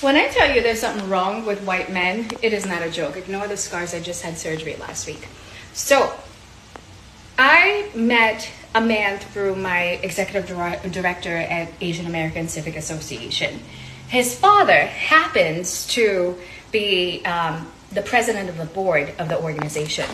When I tell you there's something wrong with white men, it is not a joke. Ignore the scars. I just had surgery last week. So, I met a man through my executive director at Asian American Civic Association. His father happens to be the president of the board of the organization.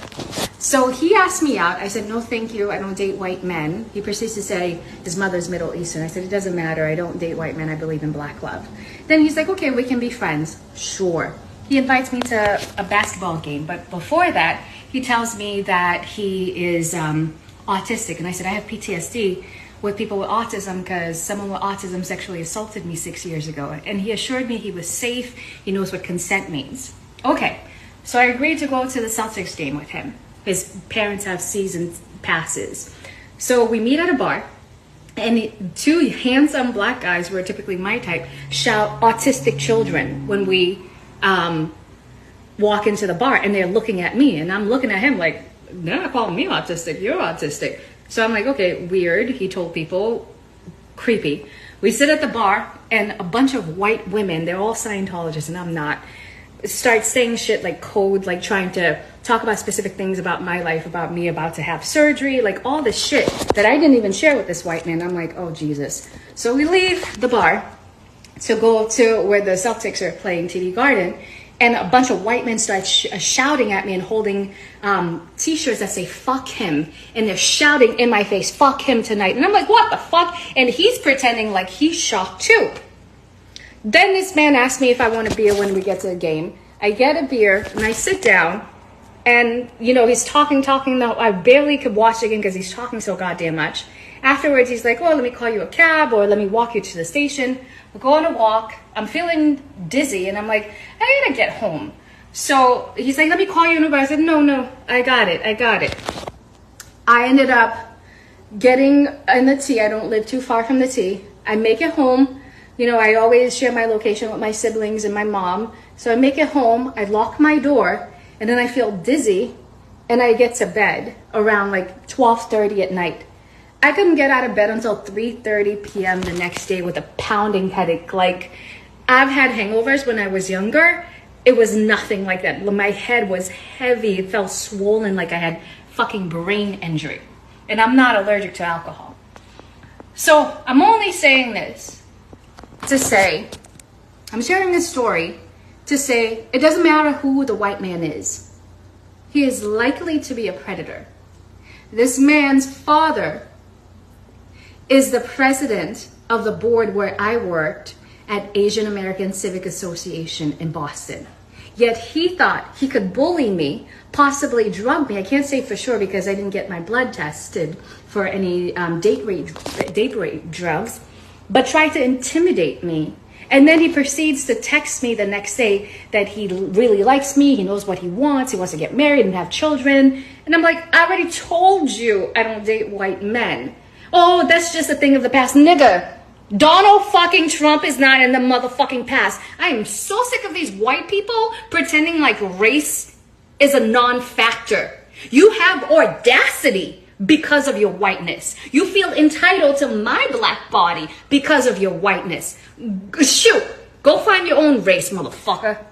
So he asked me out. I said, no, thank you. I don't date white men. He proceeds to say his mother's Middle Eastern. I said, it doesn't matter. I don't date white men. I believe in black love. Then he's like, okay, we can be friends. Sure. He invites me to a basketball game. But before that, he tells me that he is autistic. And I said, I have PTSD with people with autism because someone with autism sexually assaulted me 6 years ago. And he assured me he was safe. He knows what consent means. Okay. So I agreed to go to the Celtics game with him. His parents have season passes. So we meet at a bar, and two handsome black guys, who are typically my type, shout autistic children when we walk into the bar, and they're looking at me, and I'm looking at him like, they're not calling me autistic, you're autistic. So I'm like, okay, weird, he told people, creepy. We sit at the bar, and a bunch of white women, they're all Scientologists, and I'm not, start saying shit like code, like trying to talk about specific things about my life, about me about to have surgery, like all this shit that I didn't even share with this white man. I'm like, oh Jesus. So we leave the bar to go to where the Celtics are playing, TD Garden, and a bunch of white men start shouting at me and holding t-shirts that say fuck him, and they're shouting in my face, fuck him tonight. And I'm like, what the fuck? And he's pretending like he's shocked too. Then this man asked me if I want a beer when we get to the game. I get a beer and I sit down, and you know, he's talking. I barely could watch again because he's talking so goddamn much. Afterwards, he's like, oh, let me call you a cab or let me walk you to the station. We're going to walk. I'm feeling dizzy and I'm like, I gotta get home. So he's like, let me call you an Uber. I said, no, I got it. I ended up getting in the T. I don't live too far from the T. I make it home. You know, I always share my location with my siblings and my mom. So I make it home, I lock my door, and then I feel dizzy, and I get to bed around like 12:30 at night. I couldn't get out of bed until 3:30 p.m. the next day with a pounding headache. Like, I've had hangovers when I was younger. It was nothing like that. My head was heavy. It felt swollen like I had fucking brain injury. And I'm not allergic to alcohol. So I'm only saying this to say, I'm sharing this story to say it doesn't matter who the white man is. He is likely to be a predator. This man's father is the president of the board where I worked at Asian American Civic Association in Boston. Yet he thought he could bully me, possibly drug me. I can't say for sure because I didn't get my blood tested for any date rape drugs, but tried to intimidate me. And then he proceeds to text me the next day that he really likes me, he knows what he wants to get married and have children. And I'm like, I already told you I don't date white men. Oh, that's just a thing of the past. Nigga, Donald fucking Trump is not in the motherfucking past. I am so sick of these white people pretending like race is a non-factor. You have audacity because of your whiteness. You feel entitled to my black body because of your whiteness. Shoot, go find your own race, motherfucker.